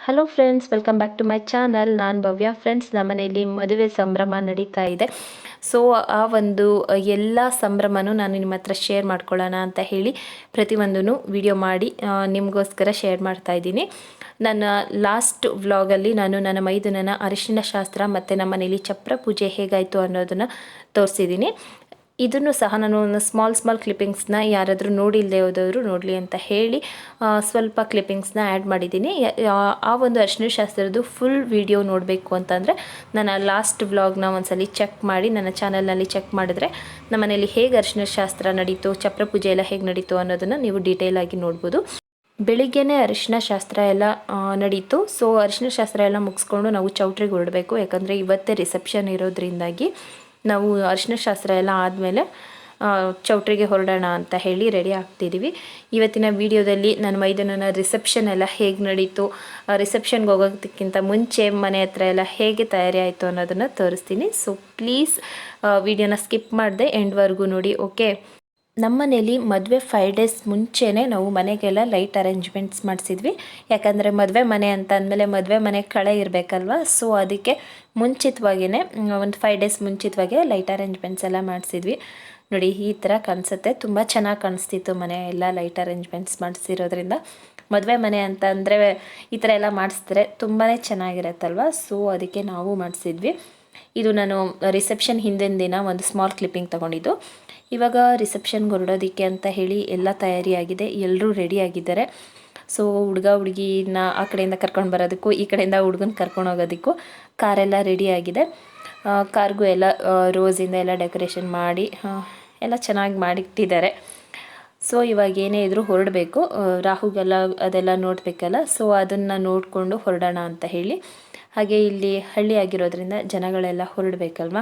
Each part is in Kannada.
Hello friends, welcome back to my channel. ನಾನು ಭವ್ಯ. ಫ್ರೆಂಡ್ಸ್, ನಮ್ಮನೆಯಲ್ಲಿ ಮದುವೆ ಸಂಭ್ರಮ ನಡೀತಾ ಇದೆ. ಸೊ ಆ ಒಂದು ಎಲ್ಲ ಸಂಭ್ರಮನೂ ನಾನು ನಿಮ್ಮ ಹತ್ರ ಶೇರ್ ಮಾಡ್ಕೊಳ್ಳೋಣ ಅಂತ ಹೇಳಿ ಪ್ರತಿಯೊಂದೂ ವಿಡಿಯೋ ಮಾಡಿ ನಿಮಗೋಸ್ಕರ ಶೇರ್ ಮಾಡ್ತಾ ಇದ್ದೀನಿ. ನನ್ನ ಲಾಸ್ಟ್ ವ್ಲಾಗಲ್ಲಿ ನಾನು ನನ್ನ ಮೈದುನನ ಅರಿಶಿಣ ಶಾಸ್ತ್ರ ಮತ್ತು ನಮ್ಮ ಮನೇಲಿ ಚಪ್ರ ಪೂಜೆ ಹೇಗಾಯಿತು ಅನ್ನೋದನ್ನು ತೋರಿಸಿದ್ದೀನಿ. ಇದನ್ನು ಸಹ ನಾನು ಸ್ಮಾಲ್ ಕ್ಲಿಪ್ಪಿಂಗ್ಸ್ನ ಯಾರಾದರೂ ನೋಡಿಲ್ಲದೆ ಹೋದವರು ನೋಡಲಿ ಅಂತ ಹೇಳಿ ಸ್ವಲ್ಪ ಕ್ಲಿಪ್ಪಿಂಗ್ಸ್ನ ಆ್ಯಡ್ ಮಾಡಿದ್ದೀನಿ. ಆ ಒಂದು ಅರಿಶಿಣ ಶಾಸ್ತ್ರದ್ದು ಫುಲ್ ವಿಡಿಯೋ ನೋಡಬೇಕು ಅಂತಂದರೆ ನನ್ನ ಲಾಸ್ಟ್ ವ್ಲಾಗ್ನ ಒಂದ್ಸಲಿ ಚೆಕ್ ಮಾಡಿ, ನನ್ನ ಚಾನಲ್ನಲ್ಲಿ ಚೆಕ್ ಮಾಡಿದ್ರೆ ನಮ್ಮ ಮನೇಲಿ ಹೇಗೆ ಅರಿಶಿಣ ಶಾಸ್ತ್ರ ನಡೀತು, ಚಪ್ರ ಪೂಜೆ ಎಲ್ಲ ಹೇಗೆ ನಡೀತು ಅನ್ನೋದನ್ನು ನೀವು ಡೀಟೇಲ್ ಆಗಿ ನೋಡ್ಬೋದು. ಬೆಳಿಗ್ಗೆನೇ ಅರಿಶಿಣ ಶಾಸ್ತ್ರ ಎಲ್ಲ ನಡೀತು. ಸೊ ಅರಿಶಿಣ ಶಾಸ್ತ್ರ ಎಲ್ಲ ಮುಗಿಸ್ಕೊಂಡು ನಾವು ಚೌಟ್ರಿಗೆ ಹೊರಡಬೇಕು. ಯಾಕಂದರೆ ಇವತ್ತೇ ರಿಸೆಪ್ಷನ್ ಇರೋದ್ರಿಂದಾಗಿ ನಾವು ಅರಿಶಿಣ ಶಾಸ್ತ್ರ ಎಲ್ಲ ಆದಮೇಲೆ ಚೌಟ್ರಿಗೆ ಹೊರಡೋಣ ಅಂತ ಹೇಳಿ ರೆಡಿ ಆಗ್ತಿದ್ದೀವಿ. ಇವತ್ತಿನ ವಿಡಿಯೋದಲ್ಲಿ ನನ್ನ ಮೈದುನನ ರಿಸೆಪ್ಷನ್ ಎಲ್ಲ ಹೇಗೆ ನಡೀತು, ರಿಸೆಪ್ಷನ್ಗೆ ಹೋಗೋದಕ್ಕಿಂತ ಮುಂಚೆ ಮನೆ ಹತ್ರ ಎಲ್ಲ ಹೇಗೆ ತಯಾರಿ ಆಯಿತು ಅನ್ನೋದನ್ನು ತೋರಿಸ್ತೀನಿ. ಸೊ ಪ್ಲೀಸ್ ವಿಡಿಯೋನ ಸ್ಕಿಪ್ ಮಾಡದೆ ಎಂಡ್ವರೆಗೂ ನೋಡಿ, ಓಕೆ. ನಮ್ಮ ಮನೇಲಿ ಮದುವೆ 5 ಡೇಸ್ ಮುಂಚೆನೇ ನಾವು ಮನೆಗೆಲ್ಲ ಲೈಟ್ ಅರೇಂಜ್ಮೆಂಟ್ಸ್ ಮಾಡಿಸಿದ್ವಿ. ಯಾಕಂದರೆ ಮದುವೆ ಮನೆ ಅಂತ ಅಂದಮೇಲೆ ಮದುವೆ ಮನೆ ಕಳೆ ಇರಬೇಕಲ್ವ. ಸೊ ಅದಕ್ಕೆ ಮುಂಚಿತವಾಗಿಯೇ ಒಂದು 5 ಡೇಸ್ ಮುಂಚಿತವಾಗೇ ಲೈಟ್ ಅರೇಂಜ್ಮೆಂಟ್ಸ್ ಎಲ್ಲ ಮಾಡಿಸಿದ್ವಿ. ನೋಡಿ, ಈ ಥರ ಕಾಣಿಸುತ್ತೆ. ತುಂಬ ಚೆನ್ನಾಗಿ ಕಾಣಿಸ್ತಿತ್ತು ಮನೆ ಎಲ್ಲ ಲೈಟ್ ಅರೇಂಜ್ಮೆಂಟ್ಸ್ ಮಾಡಿಸಿರೋದ್ರಿಂದ. ಮದುವೆ ಮನೆ ಅಂತ ಅಂದರೆ ಈ ಥರ ಎಲ್ಲ ಮಾಡಿಸಿದ್ರೆ ತುಂಬಾ ಚೆನ್ನಾಗಿರತ್ತಲ್ವ. ಸೊ ಅದಕ್ಕೆ ನಾವು ಮಾಡಿಸಿದ್ವಿ. ಇದು ನಾನು ರಿಸೆಪ್ಷನ್ ಹಿಂದಿನ ದಿನ ಒಂದು ಸ್ಮಾಲ್ ಕ್ಲಿಪ್ಪಿಂಗ್ ತೊಗೊಂಡಿದ್ದು. ಇವಾಗ ರಿಸೆಪ್ಷನ್ಗೆ ಹೊರಡೋದಕ್ಕೆ ಅಂತ ಹೇಳಿ ಎಲ್ಲ ತಯಾರಿಯಾಗಿದೆ, ಎಲ್ಲರೂ ರೆಡಿಯಾಗಿದ್ದಾರೆ. ಸೊ ಹುಡುಗ ಹುಡುಗಿನ ಆ ಕಡೆಯಿಂದ ಕರ್ಕೊಂಡು ಬರೋದಕ್ಕೂ ಈ ಕಡೆಯಿಂದ ಹುಡುಗನ ಕರ್ಕೊಂಡು ಹೋಗೋದಕ್ಕೂ ಕಾರೆಲ್ಲ ರೆಡಿಯಾಗಿದೆ. ಕಾರ್ಗೂ ಎಲ್ಲ ರೋಸಿಂದ ಎಲ್ಲ ಡೆಕೋರೇಷನ್ ಮಾಡಿ ಎಲ್ಲ ಚೆನ್ನಾಗಿ ಮಾಡಿಟ್ಟಿದ್ದಾರೆ. ಸೊ ಇವಾಗ ಏನೇ ಇದ್ರೂ ಹೊರಡಬೇಕು, ರಾಹುಗೆಲ್ಲ ಅದೆಲ್ಲ ನೋಡಬೇಕಲ್ಲ. ಸೊ ಅದನ್ನು ನೋಡಿಕೊಂಡು ಹೊರಡೋಣ ಅಂತ ಹೇಳಿ. ಹಾಗೆ ಇಲ್ಲಿ ಹಳ್ಳಿ ಆಗಿರೋದ್ರಿಂದ ಜನಗಳೆಲ್ಲ ಹೊರಡಬೇಕಲ್ವ.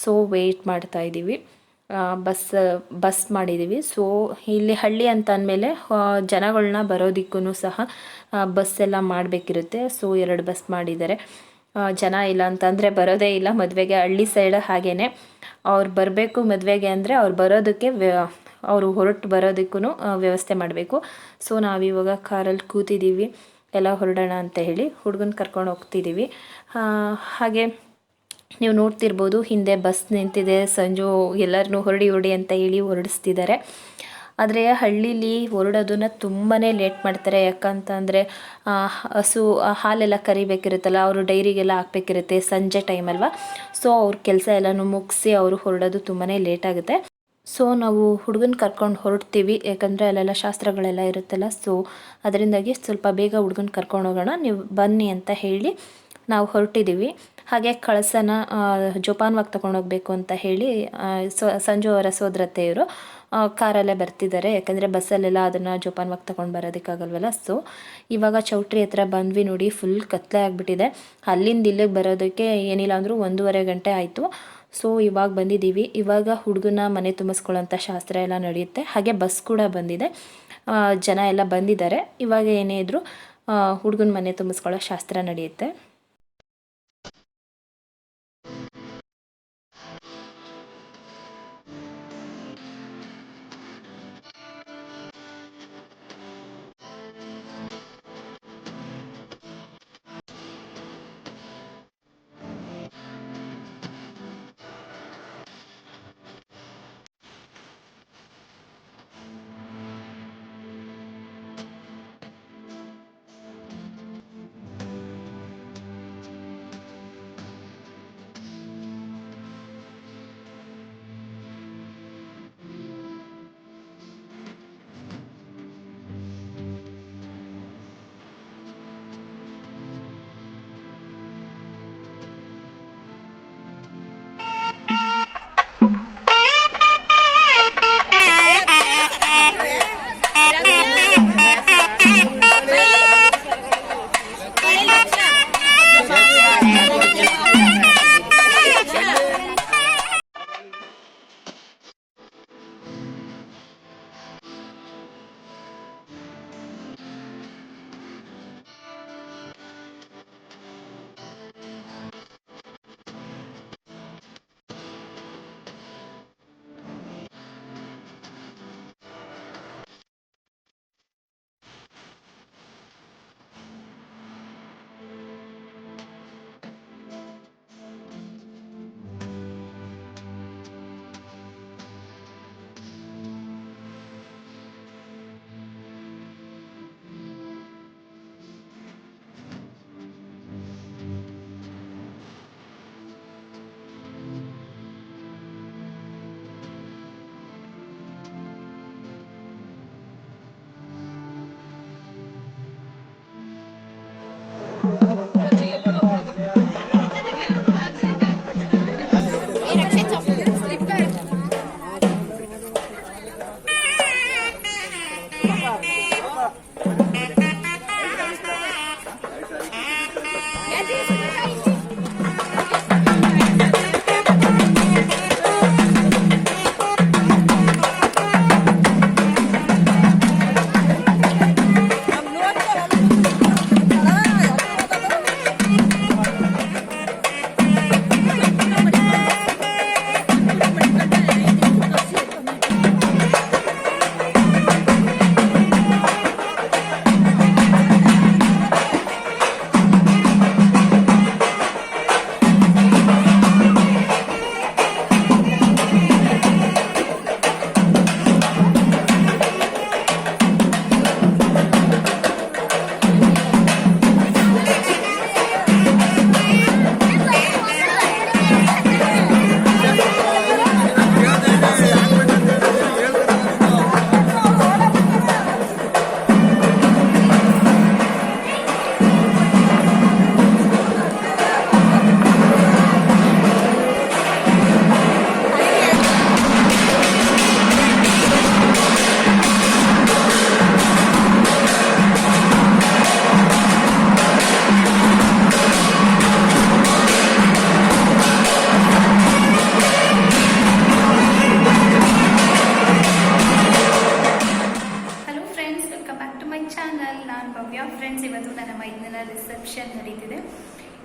ಸೊ ವೆಯ್ಟ್ ಮಾಡ್ತಾ ಇದ್ದೀವಿ. ಬಸ್ ಮಾಡಿದ್ದೀವಿ. ಸೊ ಇಲ್ಲಿ ಹಳ್ಳಿ ಅಂತ ಅಂದಮೇಲೆ ಜನಗಳನ್ನ ಬರೋದಕ್ಕೂ ಸಹ ಬಸ್ ಎಲ್ಲ ಮಾಡಬೇಕಿರುತ್ತೆ. ಸೊ 2 ಬಸ್ ಮಾಡಿದ್ದಾರೆ. ಜನ ಇಲ್ಲ ಅಂತಂದರೆ ಬರೋದೇ ಇಲ್ಲ ಮದುವೆಗೆ. ಹಳ್ಳಿ ಸೈಡ್ ಹಾಗೇ ಅವ್ರು ಬರಬೇಕು ಮದುವೆಗೆ ಅಂದರೆ ಅವ್ರು ಬರೋದಕ್ಕೆ ಅವರು ಹೊರಟು ಬರೋದಕ್ಕೂ ವ್ಯವಸ್ಥೆ ಮಾಡಬೇಕು. ಸೊ ನಾವಿವಾಗ ಕಾರಲ್ಲಿ ಕೂತಿದ್ದೀವಿ, ಎಲ್ಲ ಹೊರಡೋಣ ಅಂತ ಹೇಳಿ ಹುಡುಗನ ಕರ್ಕೊಂಡು ಹೋಗ್ತಿದ್ದೀವಿ. ಹಾಗೆ ನೀವು ನೋಡ್ತಿರ್ಬೋದು, ಹಿಂದೆ ಬಸ್ ನಿಂತಿದೆ. ಸಂಜು ಎಲ್ಲರನ್ನೂ ಹೊರಡಿ ಅಂತ ಹೇಳಿ ಹೊರಡಿಸ್ತಿದ್ದಾರೆ. ಆದರೆ ಹಳ್ಳೀಲಿ ಹೊರಡೋದನ್ನ ತುಂಬಾ ಲೇಟ್ ಮಾಡ್ತಾರೆ. ಯಾಕಂತಂದರೆ ಹಸು ಹಾಲೆಲ್ಲ ಕರಿಬೇಕಿರುತ್ತಲ್ಲ, ಅವರು ಡೈರಿಗೆಲ್ಲ ಹಾಕ್ಬೇಕಿರುತ್ತೆ, ಸಂಜೆ ಟೈಮ್ ಅಲ್ವಾ. ಸೊ ಅವ್ರ ಕೆಲಸ ಎಲ್ಲನೂ ಮುಗಿಸಿ ಅವರು ಹೊರಡೋದು ತುಂಬಾ ಲೇಟ್ ಆಗುತ್ತೆ. ಸೊ ನಾವು ಹುಡುಗನ ಕರ್ಕೊಂಡು ಹೊರಡ್ತೀವಿ, ಯಾಕಂದರೆ ಅಲ್ಲೆಲ್ಲ ಶಾಸ್ತ್ರಗಳೆಲ್ಲ ಇರುತ್ತಲ್ಲ. ಸೊ ಅದರಿಂದಾಗಿ ಸ್ವಲ್ಪ ಬೇಗ ಹುಡುಗನ ಕರ್ಕೊಂಡು ಹೋಗೋಣ, ನೀವು ಬನ್ನಿ ಅಂತ ಹೇಳಿ ನಾವು ಹೊರಟಿದ್ದೀವಿ. ಹಾಗೆ ಕಳಸನ ಜೋಪಾನವಾಗಿ ತೊಗೊಂಡೋಗ್ಬೇಕು ಅಂತ ಹೇಳಿ ಸಂಜು ಅವರ ಸೋದರತ್ತೆಯವರು ಕಾರಲ್ಲೇ ಬರ್ತಿದ್ದಾರೆ. ಯಾಕಂದರೆ ಬಸ್ಸಲ್ಲೆಲ್ಲ ಅದನ್ನು ಜೋಪಾನವಾಗಿ ತೊಗೊಂಡು ಬರೋದಕ್ಕಾಗಲ್ವಲ್ಲ. ಸೊ ಇವಾಗ ಚೌಟ್ರಿ ಹತ್ರ ಬಂದ್ವಿ. ನೋಡಿ, ಫುಲ್ ಕತ್ಲೆ ಆಗಿಬಿಟ್ಟಿದೆ. ಅಲ್ಲಿಂದ ಇಲ್ಲಿಗೆ ಬರೋದಕ್ಕೆ ಏನಿಲ್ಲ ಅಂದರೂ 1.5 ಗಂಟೆ ಆಯಿತು. ಸೊ ಇವಾಗ ಬಂದಿದ್ದೀವಿ. ಇವಾಗ ಹುಡುಗನ ಮನೆ ತುಂಬಿಸ್ಕೊಳ್ಳೋಂಥ ಶಾಸ್ತ್ರ ಎಲ್ಲ ನಡೆಯುತ್ತೆ. ಹಾಗೆ ಬಸ್ ಕೂಡ ಬಂದಿದೆ, ಜನ ಎಲ್ಲ ಬಂದಿದ್ದಾರೆ. ಇವಾಗ ಏನೇ ಇದ್ದರೂ ಹುಡುಗನ ಮನೆ ತುಂಬಿಸ್ಕೊಳ್ಳೋ ಶಾಸ್ತ್ರ ನಡೆಯುತ್ತೆ.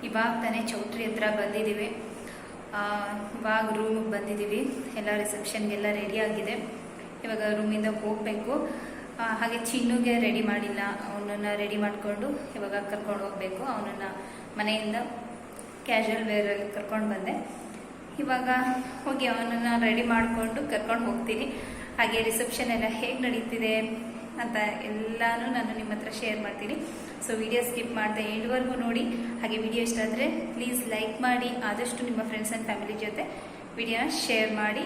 ಇವಾಗ ತಾನೇ ಚೌಟ್ರಿ ಹತ್ರ ಬಂದಿದ್ದೀವಿ. ಇವಾಗ ರೂಮಿಗೆ ಬಂದಿದ್ದೀವಿ. ಎಲ್ಲ ರಿಸೆಪ್ಷನ್ಗೆಲ್ಲ ರೆಡಿ ಆಗಿದೆ. ಇವಾಗ ರೂಮಿಂದ ಹೋಗಬೇಕು. ಹಾಗೆ ಚಿನ್ನುಗೆ ರೆಡಿ ಮಾಡಿಲ್ಲ, ಅವನನ್ನು ರೆಡಿ ಮಾಡಿಕೊಂಡು ಇವಾಗ ಕರ್ಕೊಂಡು ಹೋಗಬೇಕು. ಅವನನ್ನು ಮನೆಯಿಂದ ಕ್ಯಾಶುವಲ್ ವೇರಲ್ಲಿ ಕರ್ಕೊಂಡು ಬಂದೆ. ಇವಾಗ ಹೋಗಿ ಅವನನ್ನು ರೆಡಿ ಮಾಡಿಕೊಂಡು ಕರ್ಕೊಂಡು ಹೋಗ್ತೀನಿ. ಹಾಗೆ ರಿಸೆಪ್ಷನ್ ಎಲ್ಲ ಹೇಗೆ ನಡೀತಿದೆ ಅಂತ ಎಲ್ಲನೂ ನಾನು ನಿಮ್ಮ ಹತ್ರ ಶೇರ್ ಮಾಡ್ತೀನಿ. ಸೊ ವಿಡಿಯೋ ಸ್ಕಿಪ್ ಮಾಡದೆ ಎಂಡ್ವರೆಗೂ ನೋಡಿ. ಹಾಗೆ ವಿಡಿಯೋ ಇಷ್ಟ ಆದರೆ ಪ್ಲೀಸ್ ಲೈಕ್ ಮಾಡಿ, ಆದಷ್ಟು ನಿಮ್ಮ ಫ್ರೆಂಡ್ಸ್ ಆ್ಯಂಡ್ ಫ್ಯಾಮಿಲಿ ಜೊತೆ ವಿಡಿಯೋನ ಶೇರ್ ಮಾಡಿ.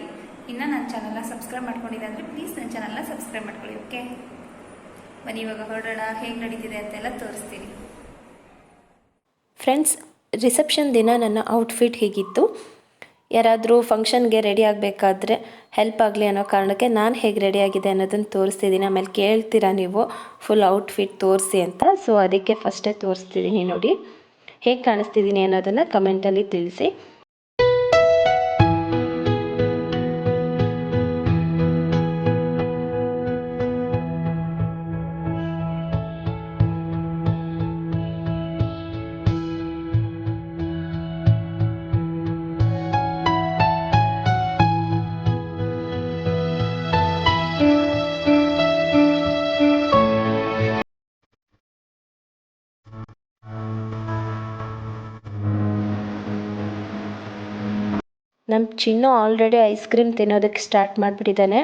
ಇನ್ನು ನನ್ನ ಚಾನಲ್ನ ಸಬ್ಸ್ಕ್ರೈಬ್ ಮಾಡ್ಕೊಂಡಿಲ್ಲ ಅಂದರೆ ಪ್ಲೀಸ್ ನನ್ನ ಚಾನಲ್ನ ಸಬ್ಸ್ಕ್ರೈಬ್ ಮಾಡ್ಕೊಳ್ಳಿ. ಓಕೆ, ಬನ್ನಿ ಇವಾಗ ಹೊರಡೋಣ. ಹೇಗೆ ನಡೀತಿದೆ ಅಂತೆಲ್ಲ ತೋರಿಸ್ತೀನಿ. ಫ್ರೆಂಡ್ಸ್, ರಿಸೆಪ್ಷನ್ ದಿನ ನನ್ನ ಔಟ್ಫಿಟ್ ಹೀಗಿತ್ತು. ಯಾರಾದರೂ ಫಂಕ್ಷನ್ಗೆ ರೆಡಿ ಆಗಬೇಕಾದ್ರೆ ಹೆಲ್ಪ್ ಆಗಲಿ ಅನ್ನೋ ಕಾರಣಕ್ಕೆ ನಾನು ಹೇಗೆ ರೆಡಿ ಆಗಿದೆ ಅನ್ನೋದನ್ನು ತೋರಿಸ್ತಿದ್ದೀನಿ. ಆಮೇಲೆ ಕೇಳ್ತೀರಾ ನೀವು ಫುಲ್ ಔಟ್ಫಿಟ್ ತೋರಿಸಿ ಅಂತ. ಸೊ ಅದಕ್ಕೆ ಫಸ್ಟೇ ತೋರಿಸ್ತಿದ್ದೀನಿ. ನೋಡಿ ಹೇಗೆ ಕಾಣಿಸ್ತಿದ್ದೀನಿ ಅನ್ನೋದನ್ನು ಕಮೆಂಟಲ್ಲಿ ತಿಳಿಸಿ. ನಮ್ಮ ಚಿನ್ನು ಆಲ್ರೆಡಿ ಐಸ್ ಕ್ರೀಮ್ ತಿನ್ನೋದಕ್ಕೆ ಸ್ಟಾರ್ಟ್ ಮಾಡಿಬಿಟ್ಟಿದ್ದಾನೆ.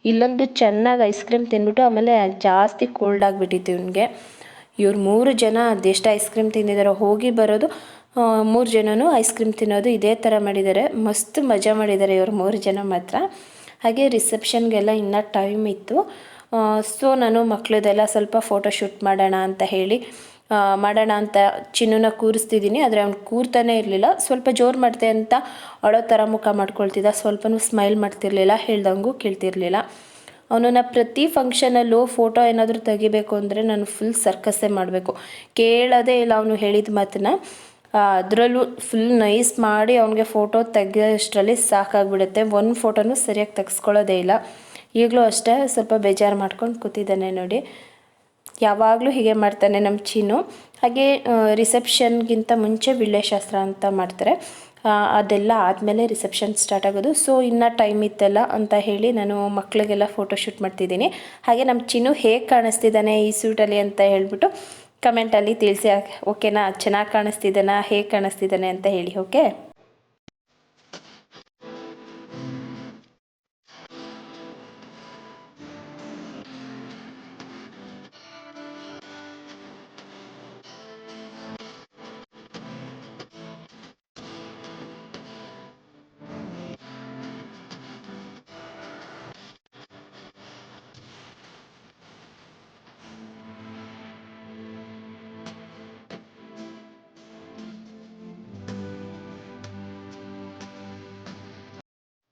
ಇಲ್ಲೊಂದು ಚೆನ್ನಾಗಿ ಐಸ್ ಕ್ರೀಮ್ ತಿಂದ್ಬಿಟ್ಟು ಆಮೇಲೆ ಜಾಸ್ತಿ ಕೋಲ್ಡ್ ಆಗಿಬಿಟ್ಟಿತ್ತು ಇವನಿಗೆ. ಇವ್ರು 3 ಜನ ಅದೆಷ್ಟು ಐಸ್ ಕ್ರೀಮ್ ತಿಂದಿದ್ದಾರೋ, ಹೋಗಿ ಬರೋದು 3 ಜನನೂ ಐಸ್ ಕ್ರೀಮ್ ತಿನ್ನೋದು ಇದೇ ಥರ ಮಾಡಿದ್ದಾರೆ. ಮಸ್ತ್ ಮಜಾ ಮಾಡಿದ್ದಾರೆ ಇವ್ರು 3 ಜನ ಮಾತ್ರ. ಹಾಗೆ ರಿಸೆಪ್ಷನ್ಗೆಲ್ಲ ಇನ್ನೂ ಟೈಮ್ ಇತ್ತು. ಸೊ ನಾನು ಮಕ್ಕಳದೆಲ್ಲ ಸ್ವಲ್ಪ ಫೋಟೋಶೂಟ್ ಮಾಡೋಣ ಅಂತ ಚಿನ್ನೂನ ಕೂರಿಸ್ತಿದ್ದೀನಿ. ಆದರೆ ಅವ್ನು ಕೂರ್ತಾನೆ ಇರಲಿಲ್ಲ. ಸ್ವಲ್ಪ ಜೋರು ಮಾಡ್ತೆ ಅಂತ ಅಳೋ ಥರ ಮುಖ ಮಾಡ್ಕೊಳ್ತಿದ್ದ. ಸ್ವಲ್ಪನೂ ಸ್ಮೈಲ್ ಮಾಡ್ತಿರ್ಲಿಲ್ಲ, ಹೇಳ್ದಂಗೂ ಕೇಳ್ತಿರ್ಲಿಲ್ಲ. ಅವನನ್ನು ಪ್ರತಿ ಫಂಕ್ಷನಲ್ಲೂ ಫೋಟೋ ಏನಾದರೂ ತೆಗಿಬೇಕು ಅಂದರೆ ನಾನು ಫುಲ್ ಸರ್ಕಸ್ಸೇ ಮಾಡಬೇಕು. ಕೇಳೋದೇ ಇಲ್ಲ ಅವನು ಹೇಳಿದ ಮಾತನ್ನ. ಅದರಲ್ಲೂ ಫುಲ್ ನೈಸ್ ಮಾಡಿ ಅವನಿಗೆ ಫೋಟೋ ತೆಗಿಯೋಷ್ಟರಲ್ಲಿ ಸಾಕಾಗ್ಬಿಡುತ್ತೆ. ಒಂದು ಫೋಟೋನೂ ಸರಿಯಾಗಿ ತೆಗೆಸ್ಕೊಳ್ಳೋದೇ ಇಲ್ಲ. ಈಗಲೂ ಅಷ್ಟೇ ಸ್ವಲ್ಪ ಬೇಜಾರು ಮಾಡ್ಕೊಂಡು ಕೂತಿದ್ದಾನೆ ನೋಡಿ. ಯಾವಾಗಲೂ ಹೀಗೆ ಮಾಡ್ತಾನೆ ನಮ್ಮ ಚಿನ್ನು. ಹಾಗೆ ರಿಸೆಪ್ಷನ್ಗಿಂತ ಮುಂಚೆ ವಿಳ್ಯಶಾಸ್ತ್ರ ಅಂತ ಮಾಡ್ತಾರೆ. ಅದೆಲ್ಲ ಆದಮೇಲೆ ರಿಸೆಪ್ಷನ್ ಸ್ಟಾರ್ಟ್ ಆಗೋದು. ಸೊ ಇನ್ನೂ ಟೈಮ್ ಇತ್ತಲ್ಲ ಅಂತ ಹೇಳಿ ನಾನು ಮಕ್ಕಳಿಗೆಲ್ಲ ಫೋಟೋಶೂಟ್ ಮಾಡ್ತಿದ್ದೀನಿ. ಹಾಗೆ ನಮ್ಮ ಚಿನ್ನು ಹೇಗೆ ಕಾಣಿಸ್ತಿದ್ದಾನೆ ಈ ಸೂಟಲ್ಲಿ ಅಂತ ಹೇಳ್ಬಿಟ್ಟು ಕಮೆಂಟಲ್ಲಿ ತಿಳಿಸಿ. ಓಕೆನಾ, ಚೆನ್ನಾಗಿ ಕಾಣಿಸ್ತಿದ್ದಾನಾ, ಹೇಗೆ ಕಾಣಿಸ್ತಿದ್ದಾನೆ ಅಂತ ಹೇಳಿ. ಓಕೆ,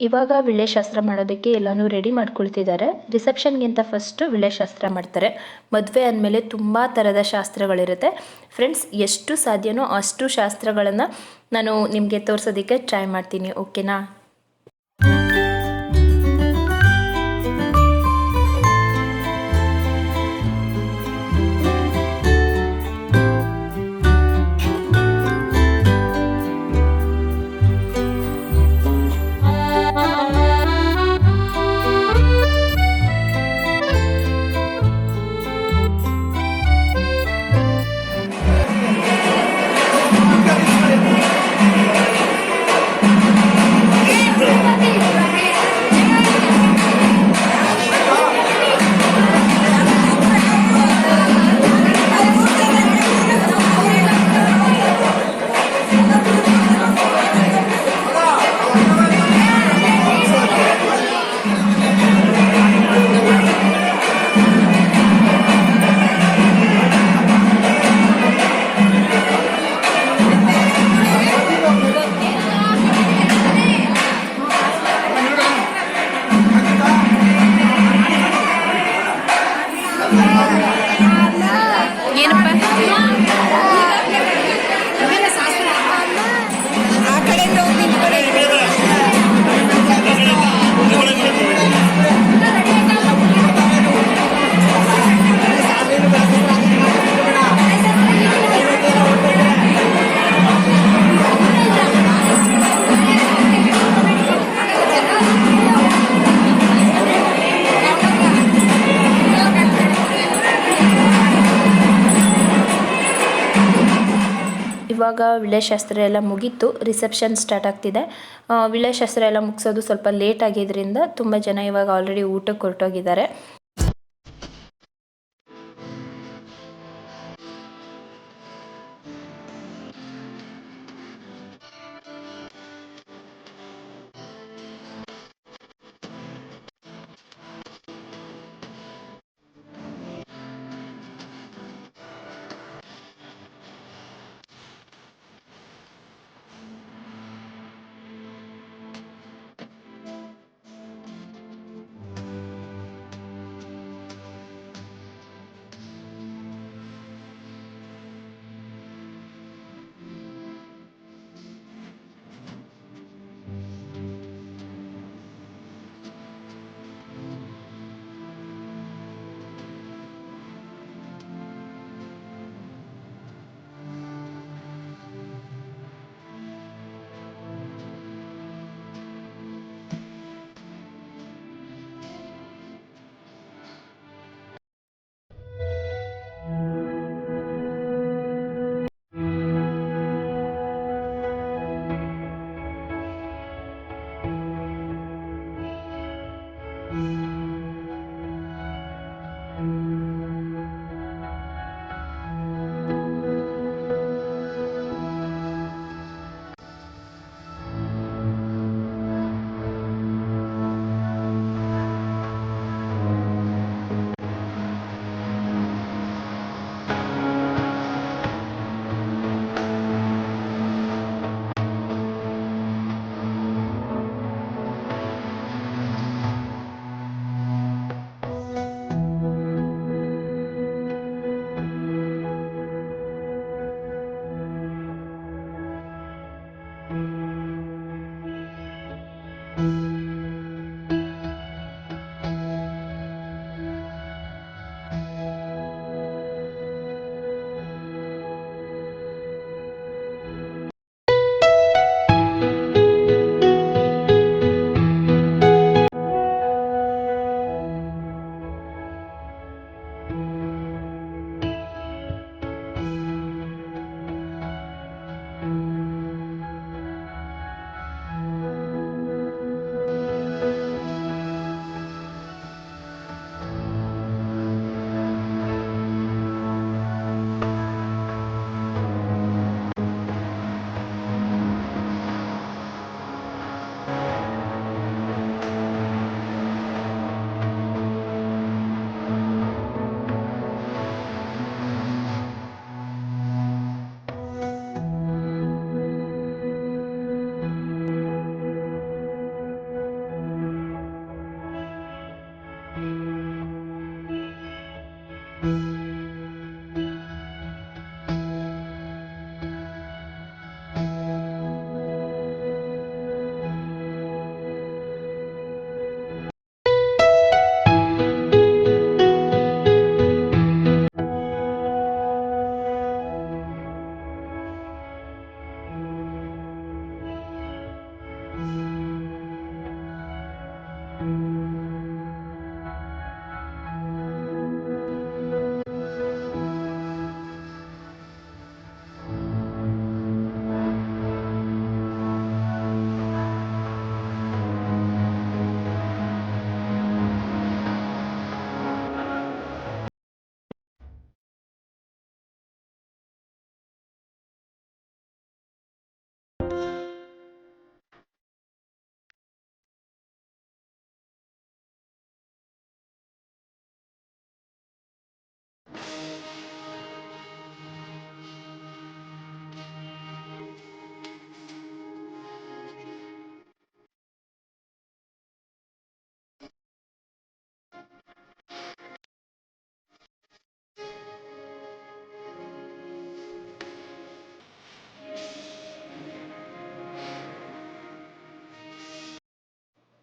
ಇವಾಗ ವಿಳ್ಯಶಾಸ್ತ್ರ ಮಾಡೋದಕ್ಕೆ ಎಲ್ಲನೂ ರೆಡಿ ಮಾಡ್ಕೊಳ್ತಿದ್ದಾರೆ. ರಿಸೆಪ್ಷನ್ಗಿಂತ ಫಸ್ಟು ವಿಳ್ಯಶಾಸ್ತ್ರ ಮಾಡ್ತಾರೆ. ಮದುವೆ ಅಂದಮೇಲೆ ತುಂಬ ಥರದ ಶಾಸ್ತ್ರಗಳಿರುತ್ತೆ ಫ್ರೆಂಡ್ಸ್. ಎಷ್ಟು ಸಾಧ್ಯನೋ ಅಷ್ಟು ಶಾಸ್ತ್ರಗಳನ್ನು ನಾನು ನಿಮಗೆ ತೋರಿಸೋದಕ್ಕೆ ಟ್ರೈ ಮಾಡ್ತೀನಿ. ಓಕೆನಾ. ಇವಾಗ ವಿಳೆಶಾಸ್ತ್ರ ಎಲ್ಲ ಮುಗೀತು, ರಿಸೆಪ್ಷನ್ ಸ್ಟಾರ್ಟ್ ಆಗ್ತಿದೆ. ವಿಳೆಶಾಸ್ತ್ರ ಎಲ್ಲ ಮುಗಿಸೋದು ಸ್ವಲ್ಪ ಲೇಟ್ ಆಗಿದ್ದರಿಂದ ತುಂಬ ಜನ ಇವಾಗ ಆಲ್ರೆಡಿ ಊಟಕ್ಕೆ ಹೊರಟೋಗಿದ್ದಾರೆ.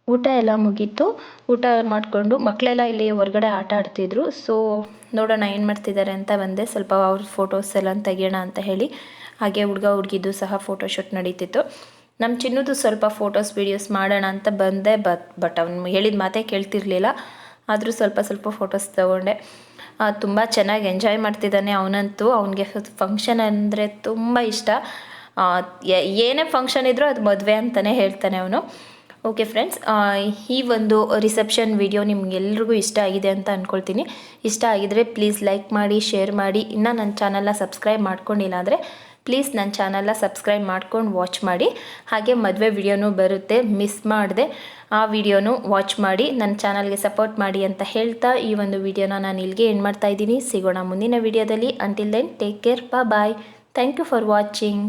ಊಟ ಎಲ್ಲ ಮುಗೀತು. ಊಟ ಮಾಡಿಕೊಂಡು ಮಕ್ಕಳೆಲ್ಲ ಇಲ್ಲಿ ಹೊರಗಡೆ ಆಟ ಆಡ್ತಿದ್ರು. ಸೊ ನೋಡೋಣ ಏನು ಮಾಡ್ತಿದ್ದಾರೆ ಅಂತ ಬಂದೆ. ಸ್ವಲ್ಪ ಅವ್ರ ಫೋಟೋಸ್ ಎಲ್ಲ ತೆಗಿಯೋಣ ಅಂತ ಹೇಳಿ. ಹಾಗೆ ಹುಡುಗ ಹುಡುಗಿದು ಸಹ ಫೋಟೋಶೂಟ್ ನಡೀತಿತ್ತು. ನಮ್ಮ ಚಿನ್ನದು ಸ್ವಲ್ಪ ಫೋಟೋಸ್ ವೀಡಿಯೋಸ್ ಮಾಡೋಣ ಅಂತ ಬಂದೆ. ಬಟ್ ಅವ್ನು ಹೇಳಿದ ಮಾತೇ ಕೇಳ್ತಿರ್ಲಿಲ್ಲ. ಆದರೂ ಸ್ವಲ್ಪ ಫೋಟೋಸ್ ತೊಗೊಂಡೆ. ತುಂಬ ಚೆನ್ನಾಗಿ ಎಂಜಾಯ್ ಮಾಡ್ತಿದ್ದಾನೆ ಅವನಂತೂ. ಅವನಿಗೆ ಫಂಕ್ಷನ್ ಅಂದರೆ ತುಂಬ ಇಷ್ಟ. ಏನೇ ಫಂಕ್ಷನ್ ಇದ್ದರೂ ಅದು ಮದುವೆ ಅಂತಲೇ ಹೇಳ್ತಾನೆ ಅವನು. ಓಕೆ ಫ್ರೆಂಡ್ಸ್, ಈ ಒಂದು ರಿಸೆಪ್ಷನ್ ವಿಡಿಯೋ ನಿಮ್ಗೆಲ್ರಿಗೂ ಇಷ್ಟ ಆಗಿದೆ ಅಂತ ಅಂದ್ಕೊಳ್ತೀನಿ. ಇಷ್ಟ ಆಗಿದರೆ ಪ್ಲೀಸ್ ಲೈಕ್ ಮಾಡಿ, ಶೇರ್ ಮಾಡಿ. ಇನ್ನೂ ನನ್ನ ಚಾನಲ್ನ ಸಬ್ಸ್ಕ್ರೈಬ್ ಮಾಡ್ಕೊಂಡಿಲ್ಲ ಅಂದರೆ ಪ್ಲೀಸ್ ನನ್ನ ಚಾನಲ್ನ ಸಬ್ಸ್ಕ್ರೈಬ್ ಮಾಡ್ಕೊಂಡು ವಾಚ್ ಮಾಡಿ. ಹಾಗೆ ಮದುವೆ ವಿಡಿಯೋನೂ ಬರುತ್ತೆ, ಮಿಸ್ ಮಾಡದೆ ಆ ವಿಡಿಯೋನು ವಾಚ್ ಮಾಡಿ ನನ್ನ ಚಾನಲ್ಗೆ ಸಪೋರ್ಟ್ ಮಾಡಿ ಅಂತ ಹೇಳ್ತಾ ಈ ಒಂದು ವಿಡಿಯೋನ ನಾನು ಇಲ್ಲಿಗೆ ಎಂಡ್ ಮಾಡ್ತಾ ಇದ್ದೀನಿ. ಸಿಗೋಣ ಮುಂದಿನ ವಿಡಿಯೋದಲ್ಲಿ. Until then take care, bye. Thank you for watching.